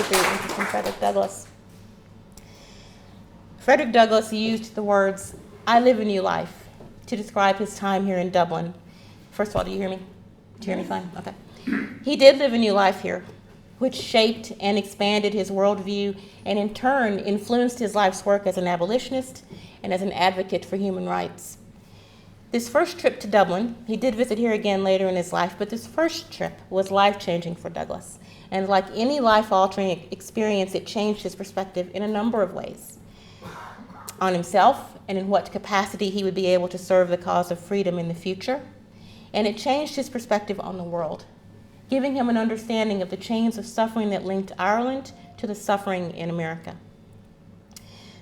biography of interesting Frederick Douglass. Frederick Douglass used the words, "I live a new life," to describe his time here in Dublin. First of all, do you hear me? Do you hear me fine? Okay. He did live a new life here, which shaped and expanded his worldview and in turn influenced his life's work as an abolitionist and as an advocate for human rights. This first trip to Dublin, he did visit here again later in his life, but this first trip was life-changing for Douglass. And like any life-altering experience, it changed his perspective in a number of ways. On himself and in what capacity he would be able to serve the cause of freedom in the future. And it changed his perspective on the world, giving him an understanding of the chains of suffering that linked Ireland to the suffering in America.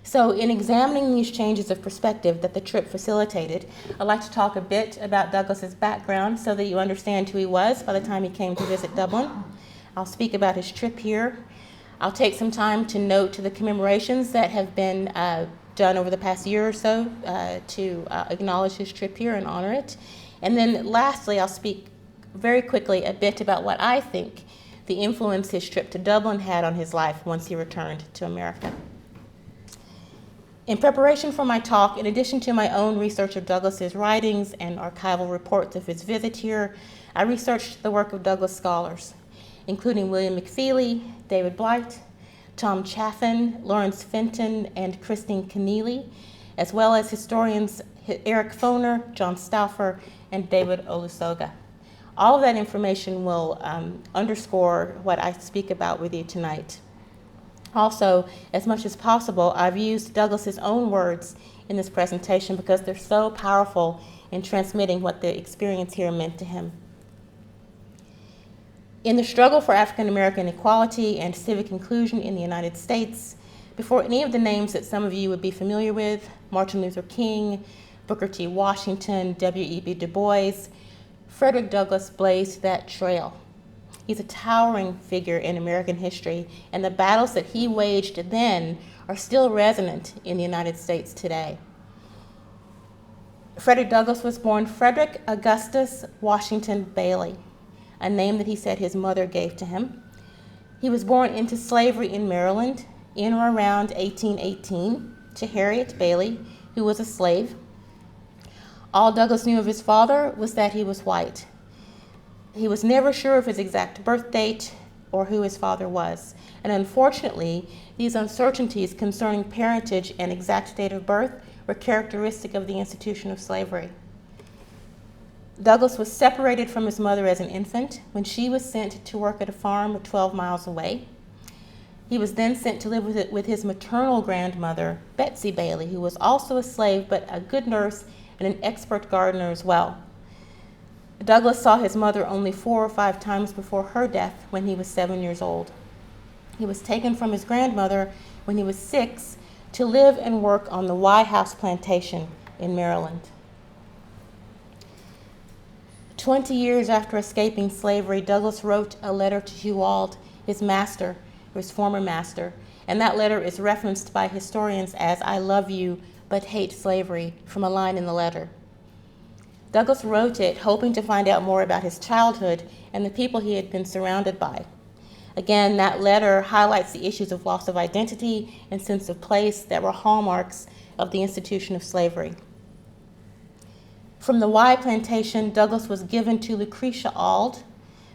So in examining these changes of perspective that the trip facilitated, I'd like to talk a bit about Douglass's background so that you understand who he was by the time he came to visit Dublin. I'll speak about his trip here. I'll take some time to note the commemorations that have been done over the past year or so to acknowledge his trip here and honor it. And then lastly, I'll speak very quickly a bit about what I think the influence his trip to Dublin had on his life once he returned to America. In preparation for my talk, in addition to my own research of Douglass's writings and archival reports of his visit here, I researched the work of Douglass scholars, including William McFeely, David Blight, Tom Chaffin, Lawrence Fenton, and Christine Keneally, as well as historians Eric Foner, John Stauffer, and David Olusoga. All of that information will underscore what I speak about with you tonight. Also, as much as possible, I've used Douglass's own words in this presentation because they're so powerful in transmitting what the experience here meant to him. In the struggle for African American equality and civic inclusion in the United States, before any of the names that some of you would be familiar with, Martin Luther King, Booker T. Washington, W.E.B. Du Bois, Frederick Douglass blazed that trail. He's a towering figure in American history, and the battles that he waged then are still resonant in the United States today. Frederick Douglass was born Frederick Augustus Washington Bailey, a name that he said his mother gave to him. He was born into slavery in Maryland in or around 1818 to Harriet Bailey, who was a slave. All Douglass knew of his father was that he was white. He was never sure of his exact birth date or who his father was. And unfortunately, these uncertainties concerning parentage and exact date of birth were characteristic of the institution of slavery. Douglass was separated from his mother as an infant when she was sent to work at a farm 12 miles away. He was then sent to live with his maternal grandmother, Betsy Bailey, who was also a slave but a good nurse and an expert gardener as well. Douglass saw his mother only 4 or 5 times before her death when he was 7 years old. He was taken from his grandmother when he was 6 to live and work on the Wye House plantation in Maryland. 20 years after escaping slavery, Douglass wrote a letter to Hugh Auld, his master, his former master, and that letter is referenced by historians as "I love you, but hate slavery," from a line in the letter. Douglass wrote it hoping to find out more about his childhood and the people he had been surrounded by. Again, that letter highlights the issues of loss of identity and sense of place that were hallmarks of the institution of slavery. From the Wye plantation, Douglass was given to Lucretia Auld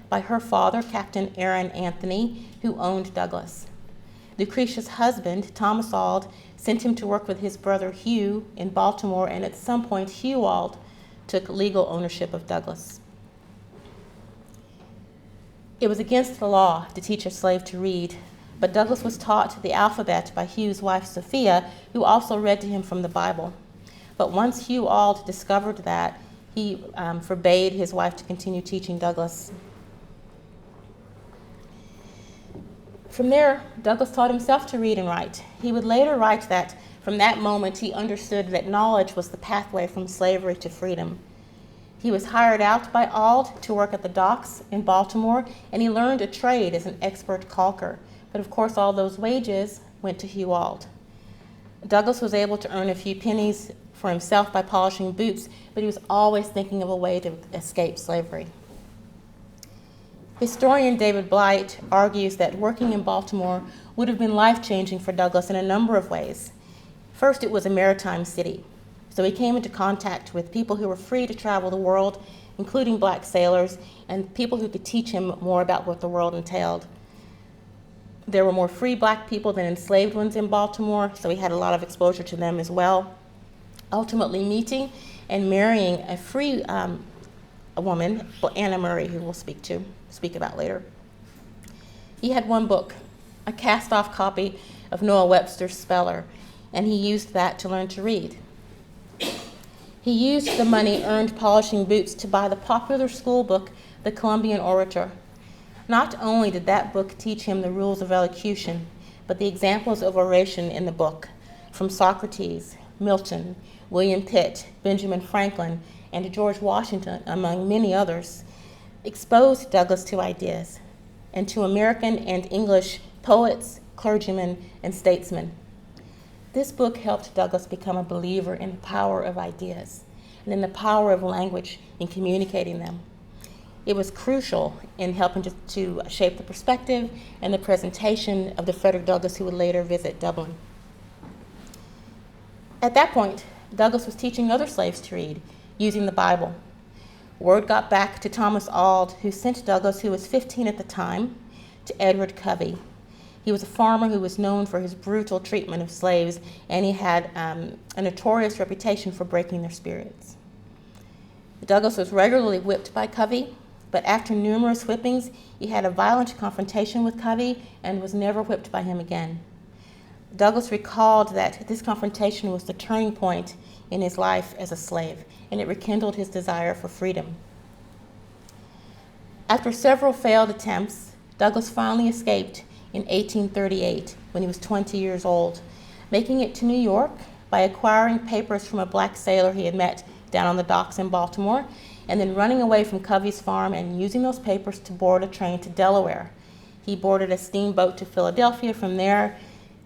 by her father, Captain Aaron Anthony, who owned Douglass. Lucretia's husband, Thomas Auld, sent him to work with his brother Hugh in Baltimore, and at some point Hugh Auld took legal ownership of Douglass. It was against the law to teach a slave to read, but Douglass was taught the alphabet by Hugh's wife Sophia, who also read to him from the Bible. But once Hugh Auld discovered that, he forbade his wife to continue teaching Douglass. From there, Douglass taught himself to read and write. He would later write that from that moment he understood that knowledge was the pathway from slavery to freedom. He was hired out by Auld to work at the docks in Baltimore, and he learned a trade as an expert caulker. But of course, all those wages went to Hugh Auld. Douglass was able to earn a few pennies for himself by polishing boots, but he was always thinking of a way to escape slavery. Historian David Blight argues that working in Baltimore would have been life-changing for Douglass in a number of ways. First, it was a maritime city, so he came into contact with people who were free to travel the world, including black sailors, and people who could teach him more about what the world entailed. There were more free black people than enslaved ones in Baltimore, so he had a lot of exposure to them as well. Ultimately meeting and marrying a free a woman, Anna Murray, who we'll speak about later. He had one book, a cast-off copy of Noah Webster's Speller, and he used that to learn to read. He used the money earned polishing boots to buy the popular school book, The Columbian Orator. Not only did that book teach him the rules of elocution, but the examples of oration in the book, from Socrates, Milton, William Pitt, Benjamin Franklin, and George Washington, among many others, exposed Douglass to ideas, and to American and English poets, clergymen, and statesmen. This book helped Douglass become a believer in the power of ideas and in the power of language in communicating them. It was crucial in helping to shape the perspective and the presentation of the Frederick Douglass who would later visit Dublin. At that point, Douglass was teaching other slaves to read, using the Bible. Word got back to Thomas Auld, who sent Douglass, who was 15 at the time, to Edward Covey. He was a farmer who was known for his brutal treatment of slaves, and he had a notorious reputation for breaking their spirits. Douglass was regularly whipped by Covey, but after numerous whippings, he had a violent confrontation with Covey and was never whipped by him again. Douglass recalled that this confrontation was the turning point in his life as a slave, and it rekindled his desire for freedom. After several failed attempts, Douglass finally escaped in 1838 when he was 20 years old, making it to New York by acquiring papers from a black sailor he had met down on the docks in Baltimore, and then running away from Covey's farm and using those papers to board a train to Delaware. He boarded a steamboat to Philadelphia. From there,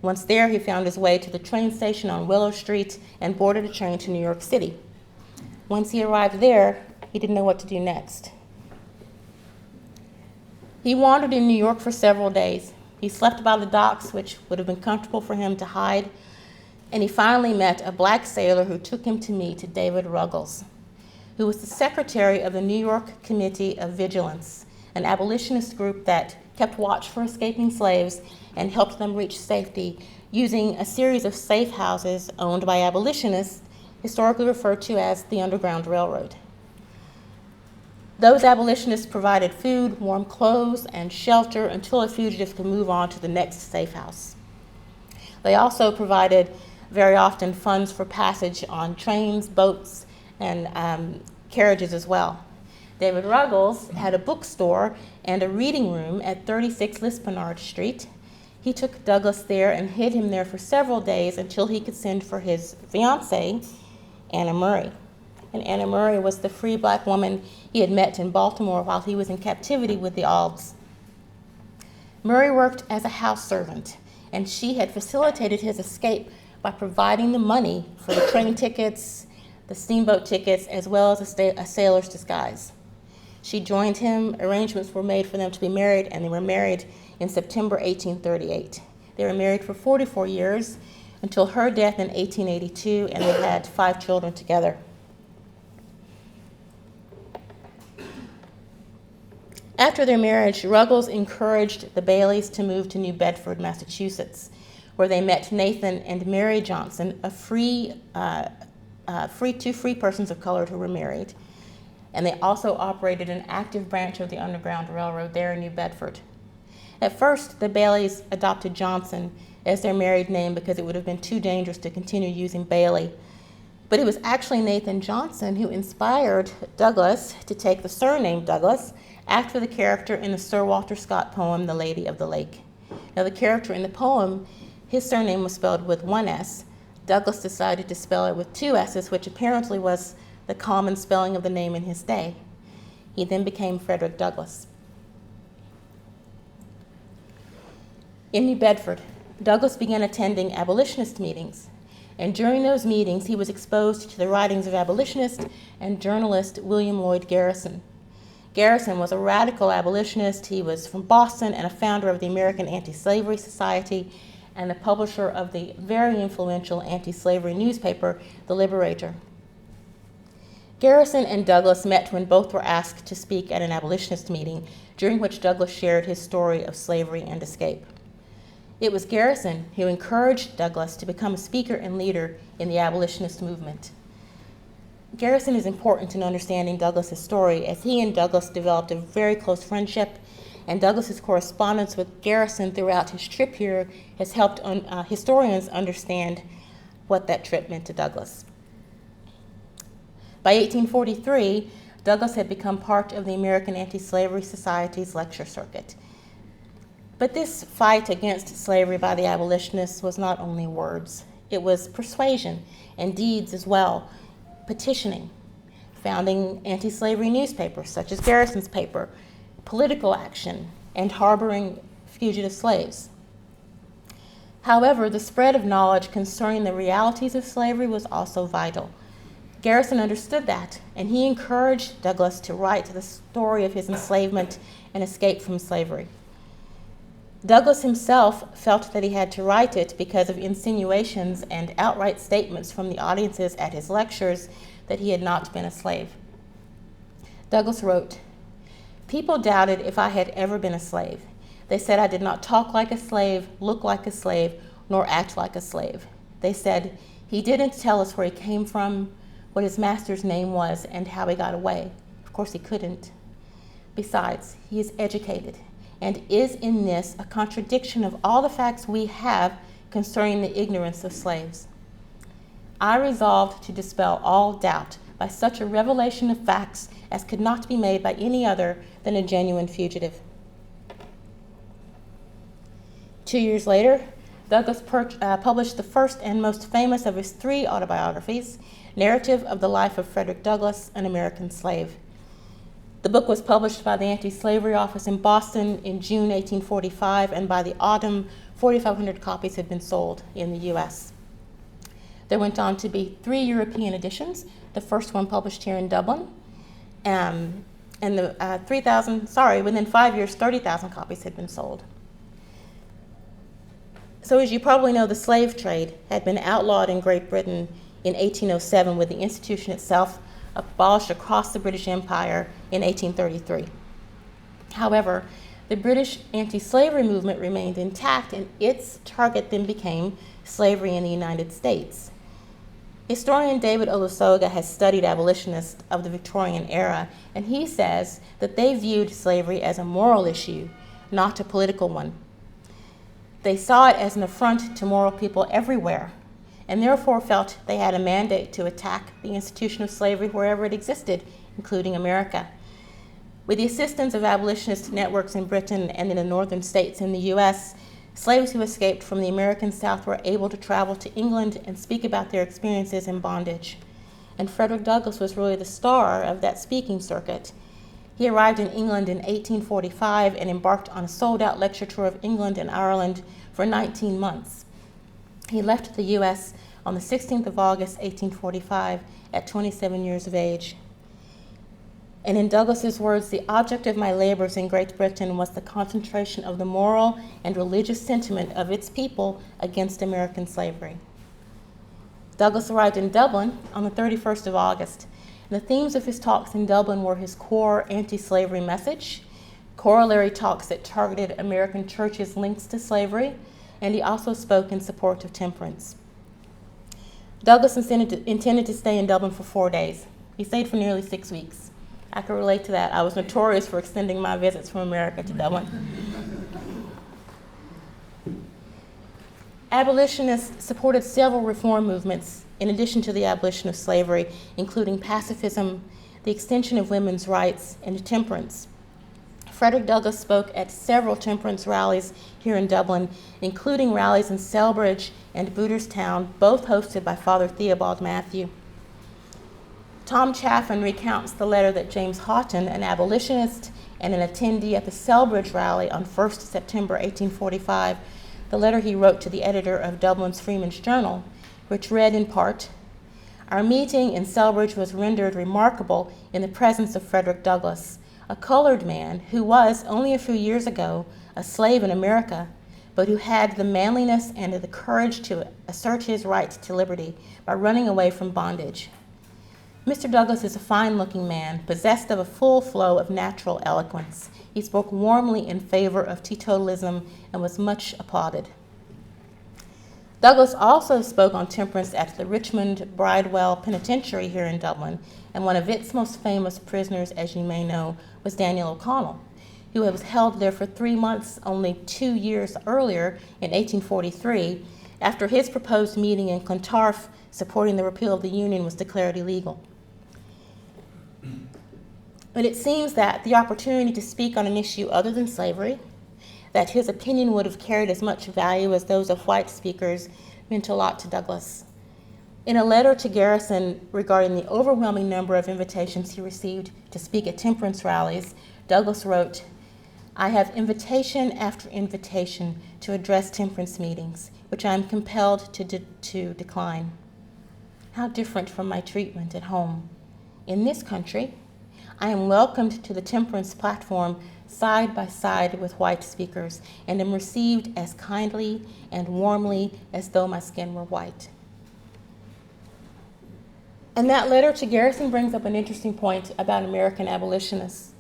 once there, he found his way to the train station on Willow Street and boarded a train to New York City. Once he arrived there, he didn't know what to do next. He wandered in New York for several days. He slept by the docks, which would have been comfortable for him to hide, and he finally met a black sailor who took him to meet David Ruggles, who was the secretary of the New York Committee of Vigilance, an abolitionist group that kept watch for escaping slaves and helped them reach safety using a series of safe houses owned by abolitionists, historically referred to as the Underground Railroad. Those abolitionists provided food, warm clothes, and shelter until a fugitive could move on to the next safe house. They also provided very often funds for passage on trains, boats, and carriages as well. David Ruggles had a bookstore and a reading room at 36 Lispenard Street. He took Douglass there and hid him there for several days until he could send for his fiancée, Anna Murray. And Anna Murray was the free black woman he had met in Baltimore while he was in captivity with the Aulds. Murray worked as a house servant, and she had facilitated his escape by providing the money for the train tickets, the steamboat tickets, as well as a sailor's disguise. She joined him, arrangements were made for them to be married, and they were married in September 1838. They were married for 44 years until her death in 1882, and they had 5 children together. After their marriage, Ruggles encouraged the Baileys to move to New Bedford, Massachusetts, where they met Nathan and Mary Johnson, two free persons of color who were married. And they also operated an active branch of the Underground Railroad there in New Bedford. At first, the Baileys adopted Johnson as their married name because it would have been too dangerous to continue using Bailey. But it was actually Nathan Johnson who inspired Douglass to take the surname Douglass after the character in the Sir Walter Scott poem, The Lady of the Lake. Now, the character in the poem, his surname was spelled with 1 S. Douglass decided to spell it with 2 S's, which apparently was the common spelling of the name in his day. He then became Frederick Douglass. In New Bedford, Douglass began attending abolitionist meetings, and during those meetings, he was exposed to the writings of abolitionist and journalist William Lloyd Garrison. Garrison was a radical abolitionist. He was from Boston and a founder of the American Anti-Slavery Society and the publisher of the very influential anti-slavery newspaper, The Liberator. Garrison and Douglass met when both were asked to speak at an abolitionist meeting, during which Douglass shared his story of slavery and escape. It was Garrison who encouraged Douglass to become a speaker and leader in the abolitionist movement. Garrison is important in understanding Douglass's story, as he and Douglass developed a very close friendship, and Douglass's correspondence with Garrison throughout his trip here has helped historians understand what that trip meant to Douglass. By 1843, Douglass had become part of the American Anti-Slavery Society's lecture circuit. But this fight against slavery by the abolitionists was not only words. It was persuasion and deeds as well, petitioning, founding anti-slavery newspapers such as Garrison's paper, political action, and harboring fugitive slaves. However, the spread of knowledge concerning the realities of slavery was also vital. Garrison understood that, and he encouraged Douglass to write the story of his enslavement and escape from slavery. Douglass himself felt that he had to write it because of insinuations and outright statements from the audiences at his lectures that he had not been a slave. Douglass wrote, "People doubted if I had ever been a slave. They said I did not talk like a slave, look like a slave, nor act like a slave. They said, he didn't tell us where he came from, what his master's name was, and how he got away. Of course he couldn't. Besides, he is educated, and is in this a contradiction of all the facts we have concerning the ignorance of slaves. I resolved to dispel all doubt by such a revelation of facts as could not be made by any other than a genuine fugitive." 2 years later, Douglass published the first and most famous of his 3 autobiographies, Narrative of the Life of Frederick Douglass, an American Slave. The book was published by the Anti-Slavery Office in Boston in June 1845, and by the autumn, 4,500 copies had been sold in the U.S. There went on to be 3 European editions, the first one published here in Dublin, and within 5 years, 30,000 copies had been sold. So as you probably know, the slave trade had been outlawed in Great Britain in 1807, with the institution itself abolished across the British Empire in 1833. However, the British anti-slavery movement remained intact, and its target then became slavery in the United States. Historian David Olusoga has studied abolitionists of the Victorian era, and he says that they viewed slavery as a moral issue, not a political one. They saw it as an affront to moral people everywhere, and therefore felt they had a mandate to attack the institution of slavery wherever it existed, including America. With the assistance of abolitionist networks in Britain and in the northern states in the U.S., slaves who escaped from the American South were able to travel to England and speak about their experiences in bondage. And Frederick Douglass was really the star of that speaking circuit. He arrived in England in 1845 and embarked on a sold-out lecture tour of England and Ireland for 19 months. He left the U.S. on the 16th of August, 1845, at 27 years of age. And in Douglass's words, "The object of my labors in Great Britain was the concentration of the moral and religious sentiment of its people against American slavery." Douglass arrived in Dublin on the 31st of August. And the themes of his talks in Dublin were his core anti-slavery message, corollary talks that targeted American churches' links to slavery, and he also spoke in support of temperance. Douglass intended to stay in Dublin for 4 days. He stayed for nearly 6 weeks. I can relate to that. I was notorious for extending my visits from America to Dublin. Abolitionists supported several reform movements in addition to the abolition of slavery, including pacifism, the extension of women's rights, and temperance. Frederick Douglass spoke at several temperance rallies here in Dublin, including rallies in Selbridge and Booterstown, both hosted by Father Theobald Matthew. Tom Chaffin recounts the letter that James Houghton, an abolitionist and an attendee at the Selbridge rally on 1st September 1845, the letter he wrote to the editor of Dublin's Freeman's Journal, which read in part, "Our meeting in Selbridge was rendered remarkable in the presence of Frederick Douglass. a colored man who was, only a few years ago, a slave in America, but who had the manliness and the courage to assert his right to liberty by running away from bondage. Mr. Douglass is a fine-looking man, possessed of a full flow of natural eloquence. He spoke warmly in favor of teetotalism and was much applauded. Douglass also spoke on temperance at the Richmond Bridewell Penitentiary here in Dublin, and one of its most famous prisoners, as you may know, was Daniel O'Connell, who was held there for 3 months only 2 years earlier in 1843, after his proposed meeting in Clontarf supporting the repeal of the Union was declared illegal. But it seems that the opportunity to speak on an issue other than slavery, that his opinion would have carried as much value as those of white speakers, meant a lot to Douglass. In a letter to Garrison regarding the overwhelming number of invitations he received to speak at temperance rallies, Douglass wrote, "I have invitation after invitation to address temperance meetings, which I am compelled to decline. How different from my treatment at home. In this country, I am welcomed to the temperance platform side by side with white speakers, and am received as kindly and warmly as though my skin were white." And that letter to Garrison brings up an interesting point about American abolitionists.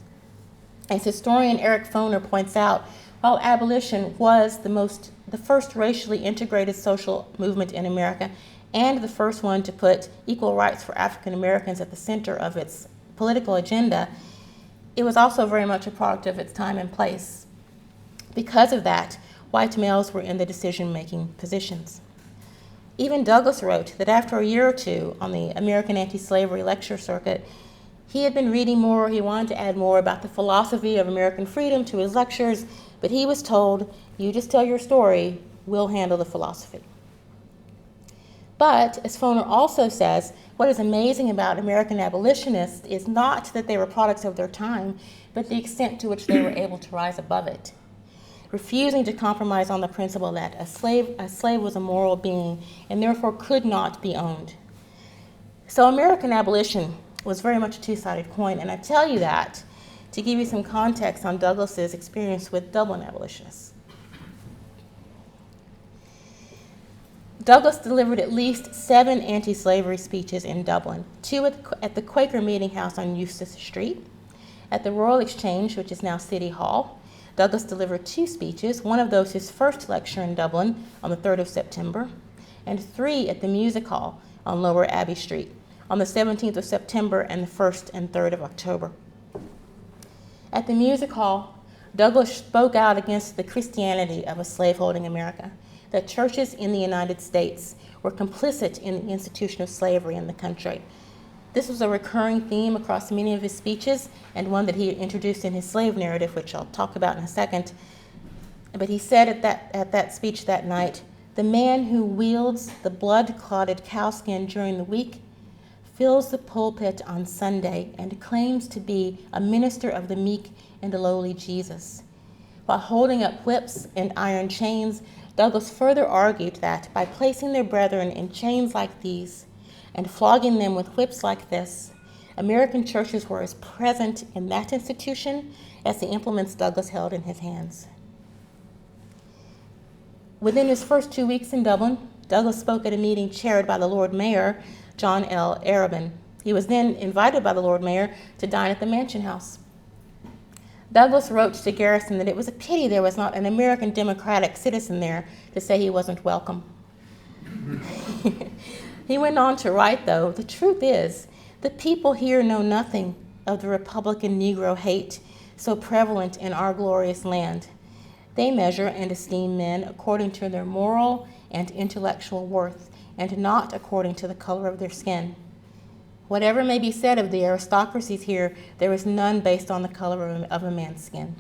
As historian Eric Foner points out, while abolition was the first racially integrated social movement in America and the first one to put equal rights for African Americans at the center of its political agenda, it was also very much a product of its time and place. Because of that, white males were in the decision-making positions. Even Douglass wrote that after a year or two on the American anti-slavery lecture circuit, he had been reading more, he wanted to add more about the philosophy of American freedom to his lectures, but he was told, "You just tell your story, we'll handle the philosophy." But, as Foner also says, what is amazing about American abolitionists is not that they were products of their time, but the extent to which they were able to rise above it, refusing to compromise on the principle that a slave was a moral being and therefore could not be owned. So American abolition was very much a two-sided coin, and I tell you that to give you some context on Douglass's experience with Dublin abolitionists. Douglass delivered at least 7 anti-slavery speeches in Dublin, 2 at the Quaker Meeting House on Eustace Street. At the Royal Exchange, which is now City Hall, Douglass delivered 2 speeches, one of those his first lecture in Dublin on the 3rd of September, and 3 at the Music Hall on Lower Abbey Street on the 17th of September and the 1st and 3rd of October. At the Music Hall, Douglass spoke out against the Christianity of a slaveholding America, that churches in the United States were complicit in the institution of slavery in the country. This was a recurring theme across many of his speeches, and one that he introduced in his slave narrative, which I'll talk about in a second. But he said at that speech that night, "The man who wields the blood-clotted cowskin during the week fills the pulpit on Sunday and claims to be a minister of the meek and lowly Jesus." While holding up whips and iron chains, Douglass further argued that by placing their brethren in chains like these and flogging them with whips like this, American churches were as present in that institution as the implements Douglass held in his hands. Within his first 2 weeks in Dublin, Douglass spoke at a meeting chaired by the Lord Mayor, John L. Arabin. He was then invited by the Lord Mayor to dine at the Mansion House. Douglass wrote to Garrison that it was a pity there was not an American Democratic citizen there to say he wasn't welcome. He went on to write, though, "The truth is, the people here know nothing of the Republican Negro hate so prevalent in our glorious land. They measure and esteem men according to their moral and intellectual worth, and not according to the color of their skin. Whatever may be said of the aristocracies here, there is none based on the color of a man's skin."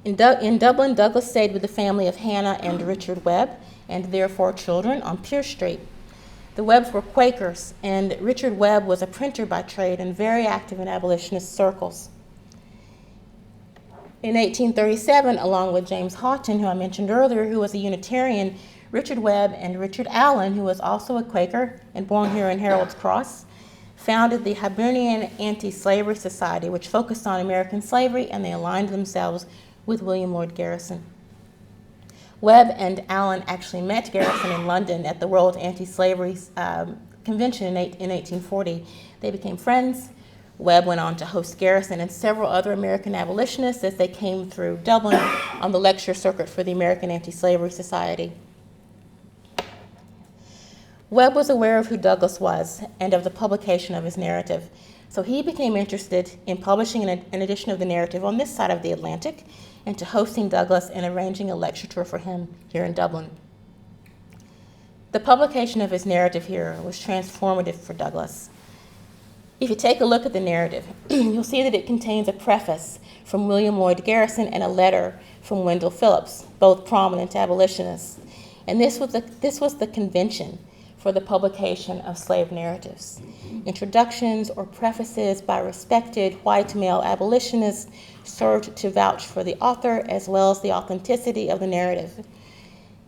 In Dublin, Douglass stayed with the family of Hannah and Richard Webb and their 4 children on Pierce Street. The Webbs were Quakers, and Richard Webb was a printer by trade and very active in abolitionist circles. In 1837, along with James Houghton, who I mentioned earlier, who was a Unitarian, Richard Webb and Richard Allen, who was also a Quaker and born here in Harold's Cross, founded the Hibernian Anti-Slavery Society, which focused on American slavery, and they aligned themselves with William Lloyd Garrison. Webb and Allen actually met Garrison in London at the World Anti-Slavery Convention in 1840. They became friends. Webb went on to host Garrison and several other American abolitionists as they came through Dublin on the lecture circuit for the American Anti-Slavery Society. Webb was aware of who Douglass was and of the publication of his narrative, so he became interested in publishing an edition of the narrative on this side of the Atlantic and to hosting Douglass and arranging a lecture tour for him here in Dublin. The publication of his narrative here was transformative for Douglass. If you take a look at the narrative, you'll see that it contains a preface from William Lloyd Garrison and a letter from Wendell Phillips, both prominent abolitionists. And this was the convention for the publication of slave narratives. Introductions or prefaces by respected white male abolitionists served to vouch for the author as well as the authenticity of the narrative.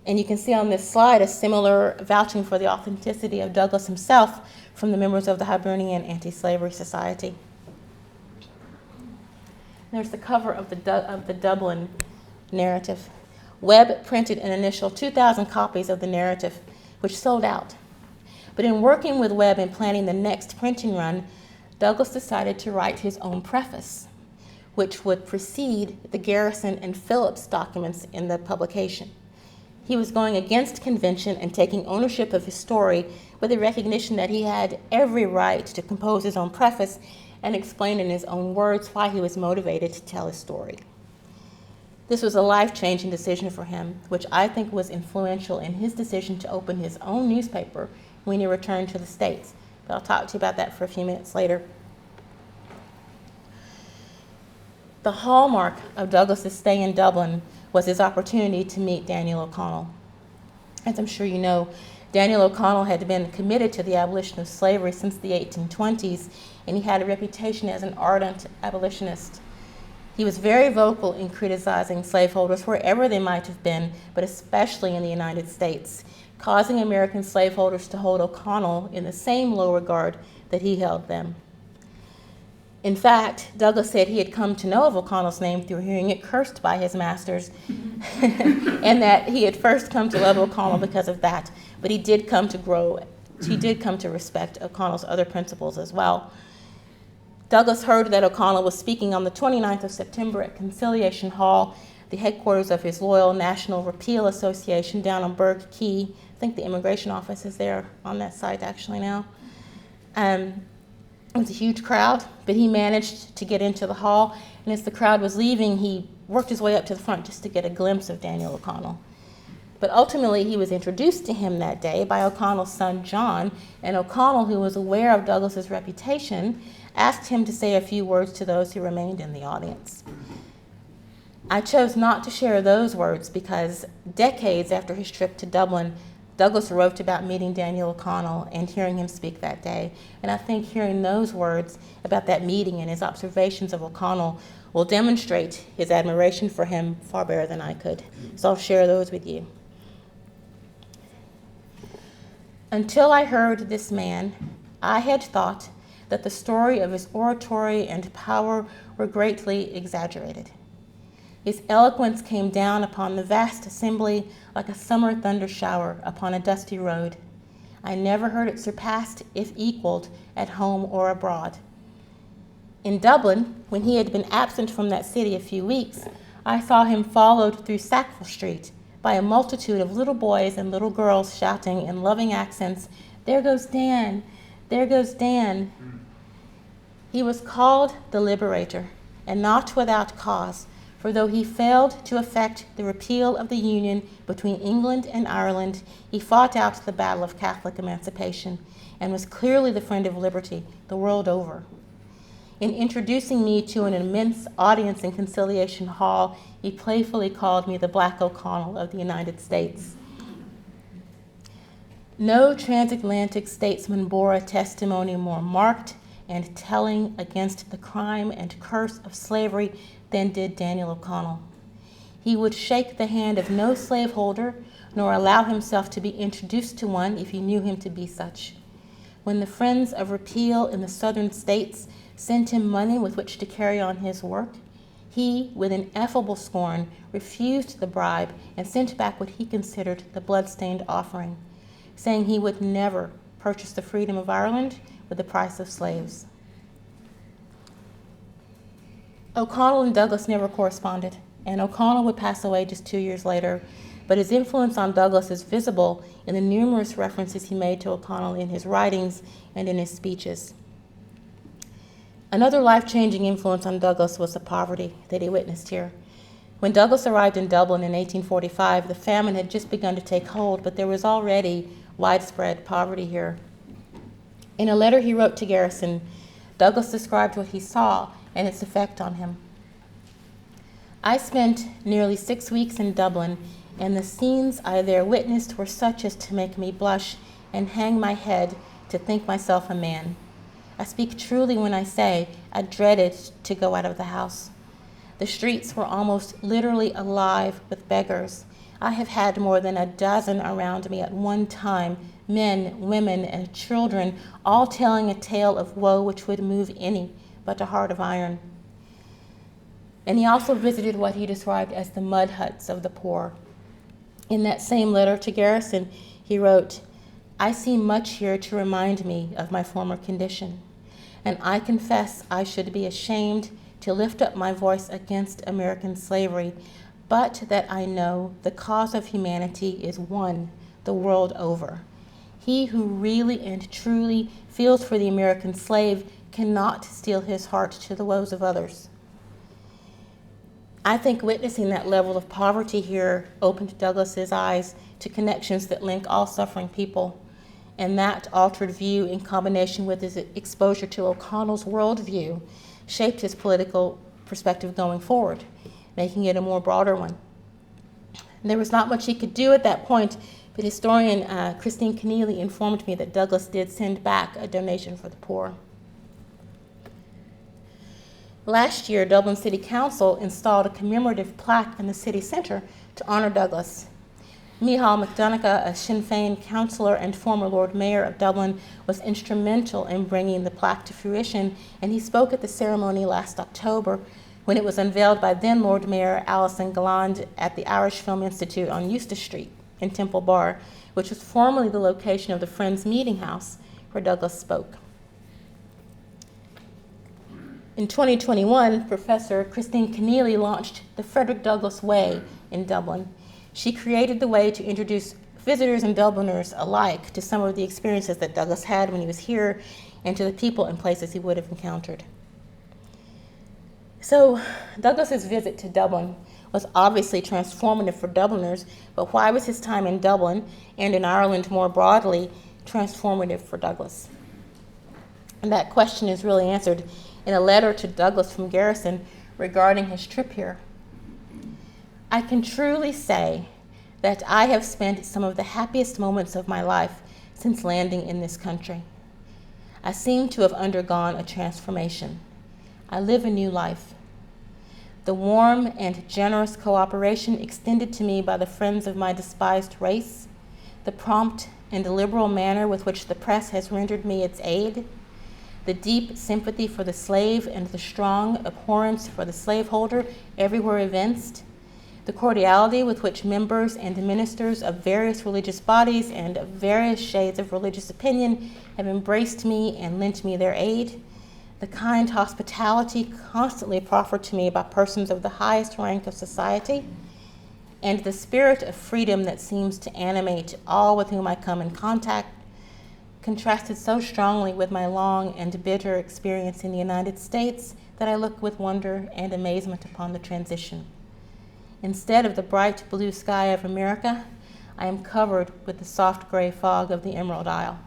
And you can see on this slide a similar vouching for the authenticity of Douglass himself from the members of the Hibernian Anti-Slavery Society. There's the cover of the Dublin narrative. Webb printed an initial 2,000 copies of the narrative, which sold out. But in working with Webb and planning the next printing run, Douglass decided to write his own preface, which would precede the Garrison and Phillips documents in the publication. He was going against convention and taking ownership of his story with the recognition that he had every right to compose his own preface and explain in his own words why he was motivated to tell his story. This was a life-changing decision for him, which I think was influential in his decision to open his own newspaper when he returned to the States. But I'll talk to you about that for a few minutes later. The hallmark of Douglass's stay in Dublin was his opportunity to meet Daniel O'Connell. As I'm sure you know, Daniel O'Connell had been committed to the abolition of slavery since the 1820s, and he had a reputation as an ardent abolitionist. He was very vocal in criticizing slaveholders wherever they might have been, but especially in the United States, causing American slaveholders to hold O'Connell in the same low regard that he held them. In fact, Douglass said he had come to know of O'Connell's name through hearing it cursed by his masters, and that he had first come to love O'Connell because of that. But he did come to respect O'Connell's other principles as well. Douglass heard that O'Connell was speaking on the 29th of September at Conciliation Hall, the headquarters of his loyal National Repeal Association down on Burgh Quay. I think the immigration office is there on that site actually now. It was a huge crowd, but he managed to get into the hall, and as the crowd was leaving, he worked his way up to the front just to get a glimpse of Daniel O'Connell. But ultimately, he was introduced to him that day by O'Connell's son, John, and O'Connell, who was aware of Douglass's reputation, asked him to say a few words to those who remained in the audience. I chose not to share those words because decades after his trip to Dublin, Douglass wrote about meeting Daniel O'Connell and hearing him speak that day. And I think hearing those words about that meeting and his observations of O'Connell will demonstrate his admiration for him far better than I could. So I'll share those with you. Until I heard this man, I had thought that the story of his oratory and power were greatly exaggerated. His eloquence came down upon the vast assembly like a summer thunder shower upon a dusty road. I never heard it surpassed, if equaled, at home or abroad. In Dublin, when he had been absent from that city a few weeks, I saw him followed through Sackville Street by a multitude of little boys and little girls shouting in loving accents, "There goes Dan! There goes Dan!" He was called the Liberator, and not without cause, for though he failed to effect the repeal of the union between England and Ireland, he fought out the battle of Catholic emancipation and was clearly the friend of liberty the world over. In introducing me to an immense audience in Conciliation Hall, he playfully called me the Black O'Connell of the United States. No transatlantic statesman bore a testimony more marked and telling against the crime and curse of slavery than did Daniel O'Connell. He would shake the hand of no slaveholder, nor allow himself to be introduced to one if he knew him to be such. when the Friends of Repeal in the southern states sent him money with which to carry on his work, he, with ineffable scorn, refused the bribe and sent back what he considered the blood-stained offering, saying he would never purchase the freedom of Ireland with the price of slaves. O'Connell and Douglas never corresponded, and O'Connell would pass away just 2 years later, but his influence on Douglas is visible in the numerous references he made to O'Connell in his writings and in his speeches. Another life-changing influence on Douglas was the poverty that he witnessed here. When Douglas arrived in Dublin in 1845, the famine had just begun to take hold, but there was already widespread poverty here. In a letter he wrote to Garrison, Douglas described what he saw and its effect on him. I spent nearly 6 weeks in Dublin, and the scenes I there witnessed were such as to make me blush and hang my head to think myself a man. I speak truly when I say I dreaded to go out of the house. The streets were almost literally alive with beggars. I have had more than a dozen around me at one time, men, women, and children, all telling a tale of woe which would move any but a heart of iron. And he also visited what he described as the mud huts of the poor. In that same letter to Garrison, he wrote, I see much here to remind me of my former condition, and I confess I should be ashamed to lift up my voice against American slavery, but that I know the cause of humanity is one the world over. He who really and truly feels for the American slave cannot steel his heart to the woes of others. I think witnessing that level of poverty here opened Douglas's eyes to connections that link all suffering people, and that altered view in combination with his exposure to O'Connell's worldview shaped his political perspective going forward, making it a more broader one. And there was not much he could do at that point, but historian Christine Keneally informed me that Douglas did send back a donation for the poor. Last year, Dublin City Council installed a commemorative plaque in the city center to honor Douglas. Micheál McDonagh, a Sinn Féin councillor and former Lord Mayor of Dublin, was instrumental in bringing the plaque to fruition, and he spoke at the ceremony last October when it was unveiled by then Lord Mayor Alison Galland at the Irish Film Institute on Eustace Street in Temple Bar, which was formerly the location of the Friends Meeting House where Douglas spoke. In 2021, Professor Christine Keneally launched the Frederick Douglass Way in Dublin. She created the way to introduce visitors and Dubliners alike to some of the experiences that Douglas had when he was here and to the people and places he would have encountered. So Douglas's visit to Dublin was obviously transformative for Dubliners, but why was his time in Dublin and in Ireland more broadly transformative for Douglas? And that question is really answered in a letter to Douglas from Garrison regarding his trip here. I can truly say that I have spent some of the happiest moments of my life since landing in this country. I seem to have undergone a transformation. I live a new life. The warm and generous cooperation extended to me by the friends of my despised race, the prompt and liberal manner with which the press has rendered me its aid, the deep sympathy for the slave and the strong abhorrence for the slaveholder everywhere evinced, the cordiality with which members and ministers of various religious bodies and of various shades of religious opinion have embraced me and lent me their aid, the kind hospitality constantly proffered to me by persons of the highest rank of society, and the spirit of freedom that seems to animate all with whom I come in contact, contrasted so strongly with my long and bitter experience in the United States that I look with wonder and amazement upon the transition. Instead of the bright blue sky of America, I am covered with the soft gray fog of the Emerald Isle.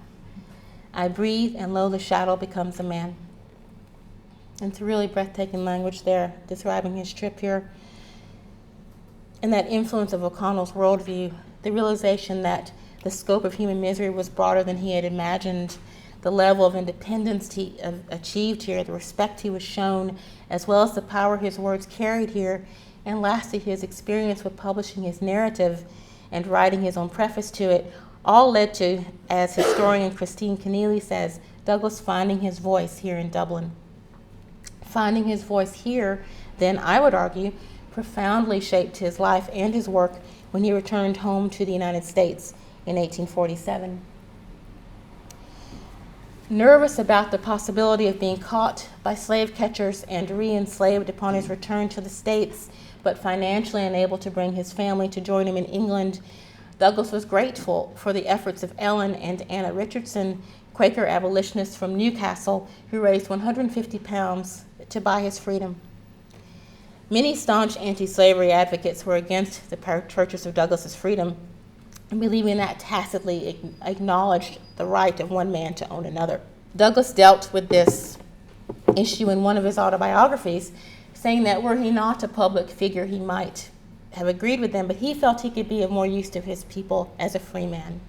I breathe, and lo, the shadow becomes a man. And it's really breathtaking language there, describing his trip here. And that influence of O'Connell's worldview, the realization that the scope of human misery was broader than he had imagined, the level of independence he achieved here, the respect he was shown, as well as the power his words carried here, and lastly, his experience with publishing his narrative and writing his own preface to it, All led to, as historian Christine Keneally says, Douglass finding his voice here in Dublin. Finding his voice here, then, I would argue, profoundly shaped his life and his work when he returned home to the United States in 1847. Nervous about the possibility of being caught by slave catchers and re-enslaved upon his return to the States, but financially unable to bring his family to join him in England, Douglass was grateful for the efforts of Ellen and Anna Richardson, Quaker abolitionists from Newcastle, who raised 150 pounds to buy his freedom. Many staunch anti-slavery advocates were against the purchase of Douglass's freedom, believing that tacitly acknowledged the right of one man to own another. Douglass dealt with this issue in one of his autobiographies, saying that were he not a public figure, he might have agreed with them, but he felt he could be of more use to his people as a free man.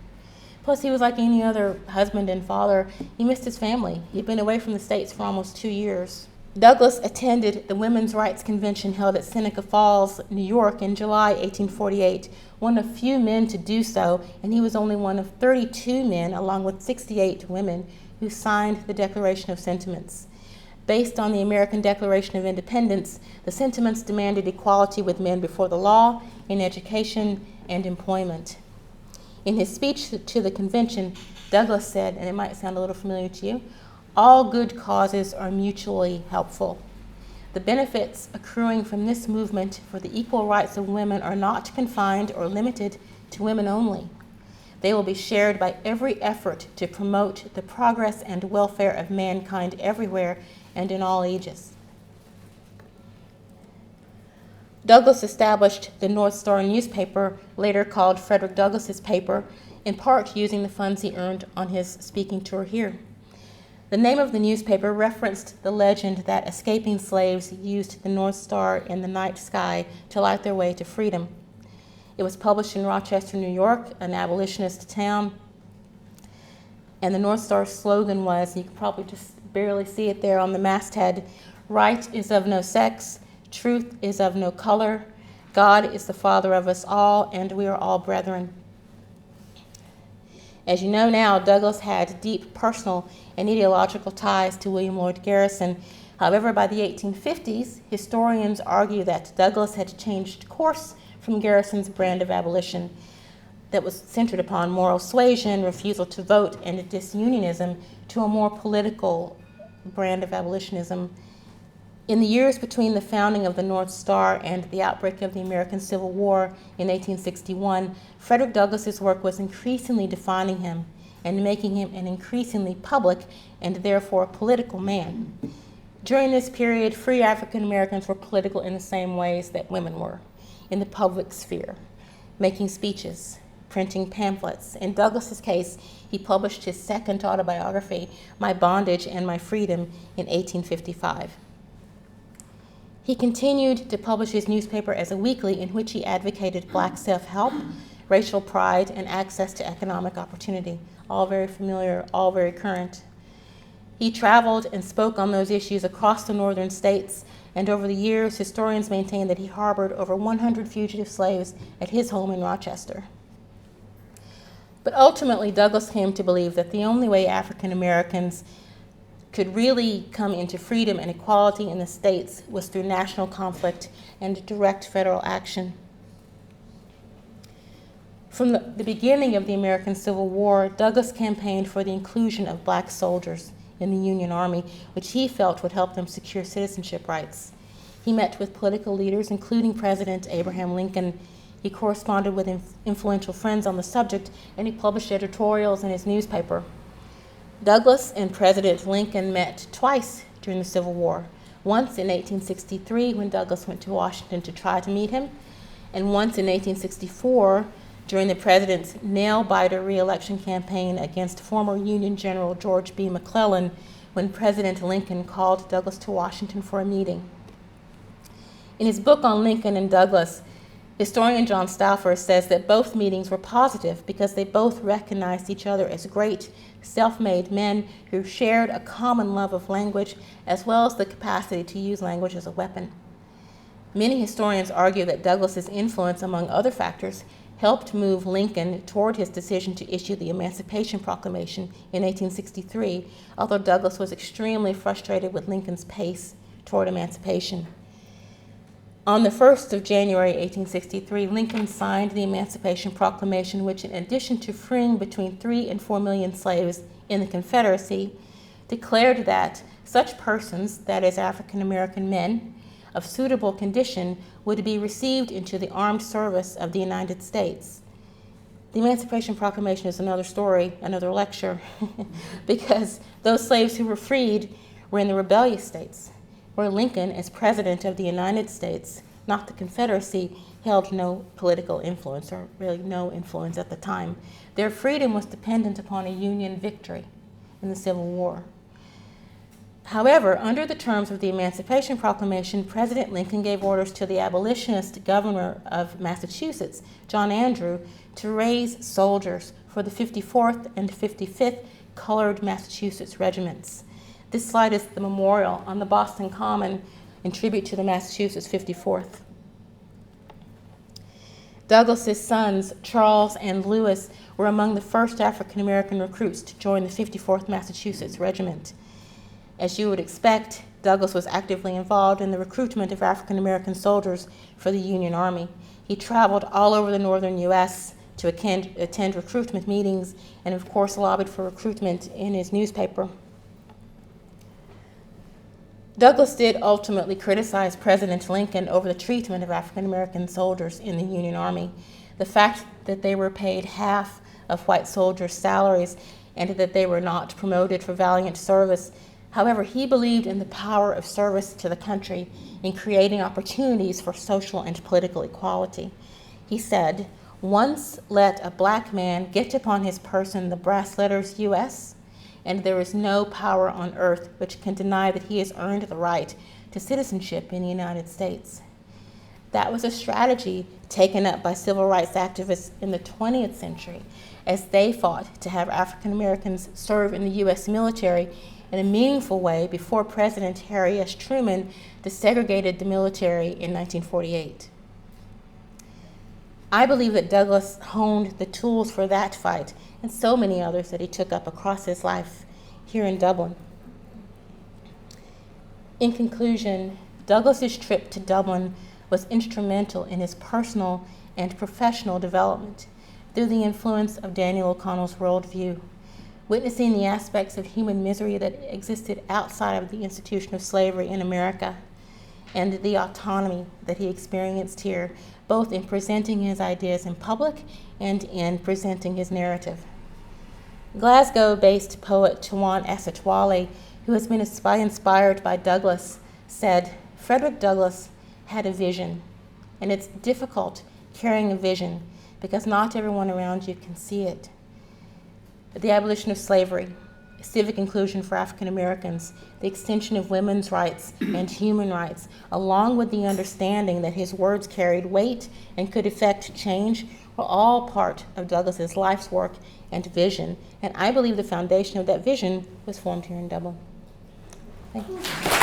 Plus, he was like any other husband and father. He missed his family. He'd been away from the States for almost 2 years. Douglass attended the Women's Rights Convention held at Seneca Falls, New York in July 1848, one of few men to do so, and he was only one of 32 men, along with 68 women, who signed the Declaration of Sentiments. Based on the American Declaration of Independence, the sentiments demanded equality with men before the law, in education, and employment. In his speech to the convention, Douglass said, and it might sound a little familiar to you, "All good causes are mutually helpful. The benefits accruing from this movement for the equal rights of women are not confined or limited to women only. They will be shared by every effort to promote the progress and welfare of mankind everywhere and in all ages." Douglass established the North Star newspaper, later called Frederick Douglass's paper, in part using the funds he earned on his speaking tour here. The name of the newspaper referenced the legend that escaping slaves used the North Star in the night sky to light their way to freedom. It was published in Rochester, New York, an abolitionist town, and the North Star slogan was, you can probably just barely see it there on the masthead, "Right is of no sex, truth is of no color, God is the Father of us all, and we are all brethren." As you know now, Douglass had deep personal and ideological ties to William Lloyd Garrison. However, by the 1850s, historians argue that Douglass had changed course from Garrison's brand of abolition that was centered upon moral suasion, refusal to vote, and disunionism to a more political brand of abolitionism. In the years between the founding of the North Star and the outbreak of the American Civil War in 1861, Frederick Douglass's work was increasingly defining him and making him an increasingly public and therefore political man. During this period, free African Americans were political in the same ways that women were, in the public sphere, making speeches, printing pamphlets. In Douglass's case, he published his second autobiography, My Bondage and My Freedom, in 1855. He continued to publish his newspaper as a weekly in which he advocated black self-help, racial pride, and access to economic opportunity. All very familiar, all very current. He traveled and spoke on those issues across the northern states, and over the years, historians maintain that he harbored over 100 fugitive slaves at his home in Rochester. But ultimately, Douglass came to believe that the only way African Americans could really come into freedom and equality in the states was through national conflict and direct federal action. From the beginning of the American Civil War, Douglass campaigned for the inclusion of black soldiers in the Union Army, which he felt would help them secure citizenship rights. He met with political leaders, including President Abraham Lincoln. He corresponded with influential friends on the subject, and he published editorials in his newspaper. Douglass and President Lincoln met twice during the Civil War, once in 1863 when Douglass went to Washington to try to meet him, and once in 1864 during the president's nail-biter re-election campaign against former Union General George B. McClellan when President Lincoln called Douglass to Washington for a meeting. In his book on Lincoln and Douglass, historian John Stauffer says that both meetings were positive because they both recognized each other as great, self-made men who shared a common love of language as well as the capacity to use language as a weapon. Many historians argue that Douglass's influence, among other factors, helped move Lincoln toward his decision to issue the Emancipation Proclamation in 1863, although Douglass was extremely frustrated with Lincoln's pace toward emancipation. On the 1st of January 1863, Lincoln signed the Emancipation Proclamation, which, in addition to freeing between 3 and 4 million slaves in the Confederacy, declared that such persons, that is, African American men, of suitable condition would be received into the armed service of the United States. The Emancipation Proclamation is another story, another lecture, because those slaves who were freed were in the rebellious states, where Lincoln, as President of the United States, not the Confederacy, held no political influence, or really no influence at the time. Their freedom was dependent upon a Union victory in the Civil War. However, under the terms of the Emancipation Proclamation, President Lincoln gave orders to the abolitionist governor of Massachusetts, John Andrew, to raise soldiers for the 54th and 55th Colored Massachusetts Regiments. This slide is the memorial on the Boston Common in tribute to the Massachusetts 54th. Douglass's sons, Charles and Lewis, were among the first African American recruits to join the 54th Massachusetts Regiment. As you would expect, Douglass was actively involved in the recruitment of African American soldiers for the Union Army. He traveled all over the northern U.S. to attend recruitment meetings and, of course, lobbied for recruitment in his newspaper. Douglass did ultimately criticize President Lincoln over the treatment of African American soldiers in the Union Army. The fact that they were paid half of white soldiers' salaries and that they were not promoted for valiant service. However, he believed in the power of service to the country in creating opportunities for social and political equality. He said, "Once let a black man get upon his person the brass letters U.S., and there is no power on earth which can deny that he has earned the right to citizenship in the United States." That was a strategy taken up by civil rights activists in the 20th century as they fought to have African Americans serve in the U.S. military in a meaningful way before President Harry S. Truman desegregated the military in 1948. I believe that Douglass honed the tools for that fight and so many others that he took up across his life here in Dublin. In conclusion, Douglass's trip to Dublin was instrumental in his personal and professional development through the influence of Daniel O'Connell's worldview. Witnessing the aspects of human misery that existed outside of the institution of slavery in America and the autonomy that he experienced here, both in presenting his ideas in public and in presenting his narrative. Glasgow-based poet Tawan Asatwale, who has been inspired by Douglass, said, "Frederick Douglass had a vision, and it's difficult carrying a vision because not everyone around you can see it. The abolition of slavery, civic inclusion for African Americans, the extension of women's rights and human rights, along with the understanding that his words carried weight and could effect change, were all part of Douglass's life's work and vision, and I believe the foundation of that vision was formed here in Dublin." Thank you.